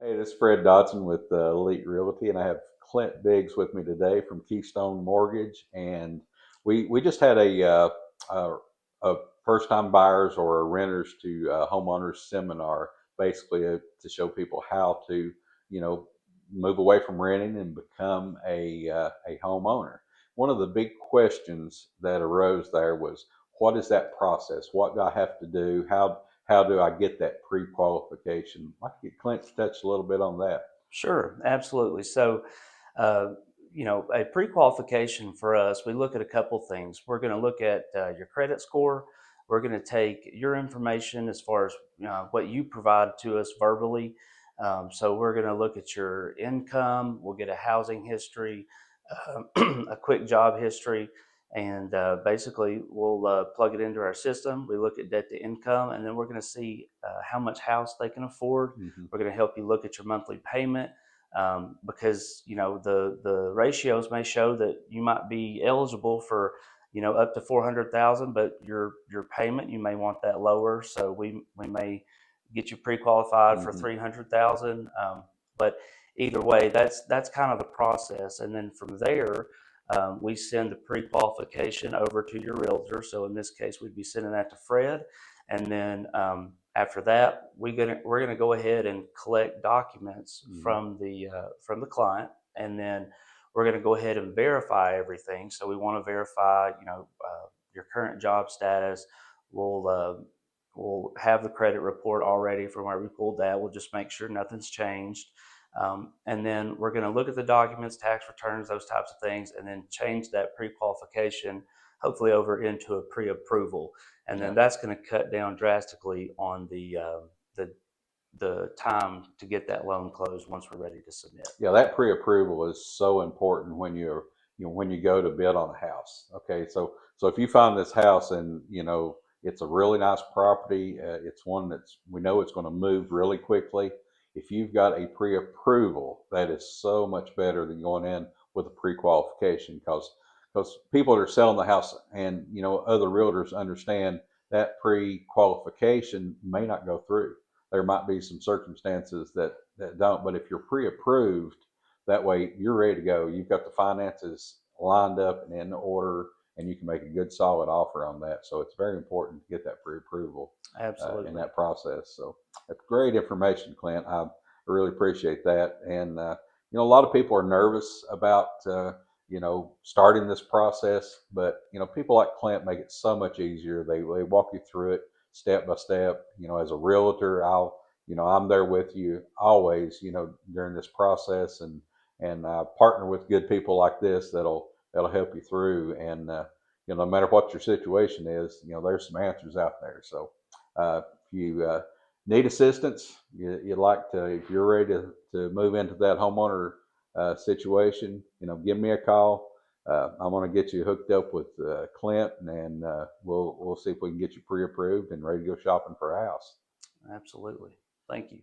Hey, this is Fred Dodson with Elite Realty, and I have Clint Biggs with me today from Keystone Mortgage. And we just had a first time buyers or a renters to homeowners seminar, basically to show people how to you know move away from renting and become a homeowner. One of the big questions that arose there was, what is that process? What do I have to do? How do I get that pre-qualification? I'd like to get Clint to touch a little bit on that. Sure, absolutely. So, uh, a pre-qualification for us, we look at a couple things. We're going to look at your credit score. We're going to take your information as far as what you provide to us verbally. So we're going to look at your income. We'll get a housing history, a quick job history, and basically we'll plug it into our system. We look at debt to income, and then we're going to see how much house they can afford. Mm-hmm. We're going to help you look at your monthly payment, because the ratios may show that you might be eligible for up to 400,000, but your payment, you may want that lower. So we may get you pre-qualified for Mm-hmm. 300,000. But either way, that's kind of the process, and then from there. We send the pre-qualification over to your realtor. So in this case, we'd be sending that to Fred, and then after that, we're gonna go ahead and collect documents Mm-hmm. from the client, and then we're gonna go ahead and verify everything. So we want to verify, your current job status. We'll have the credit report already from where we pulled that. We'll just make sure nothing's changed. And then we're going to look at the documents, tax returns, those types of things, and then change that pre-qualification hopefully over into a pre-approval. And then Yeah. that's going to cut down drastically on the time to get that loan closed once we're ready to submit. Yeah, that pre-approval is so important when when you go to bid on a house. Okay, so if you find this house and it's a really nice property, it's one that's we know it's going to move really quickly. If you've got a pre-approval, that is so much better than going in with a pre-qualification, because people that are selling the house, and other realtors understand that pre-qualification may not go through. There might be some circumstances that don't. But if you're pre-approved, that way you're ready to go. You've got the finances lined up and in order, and you can make a good solid offer on that. So it's very important to get that pre-approval in Absolutely. that process. So that's great information, Clint. I really appreciate that. And a lot of people are nervous about starting this process, but people like Clint make it so much easier. They walk you through it step by step. As a realtor, I'm there with you always, during this process, and partner with good people like this that'll help you through. And no matter what your situation is, there's some answers out there. So if you need assistance, you'd like to, if you're ready to move into that homeowner situation, give me a call. I'm going to get you hooked up with Clint, and we'll see if we can get you pre-approved and ready to go shopping for a house. Absolutely. Thank you.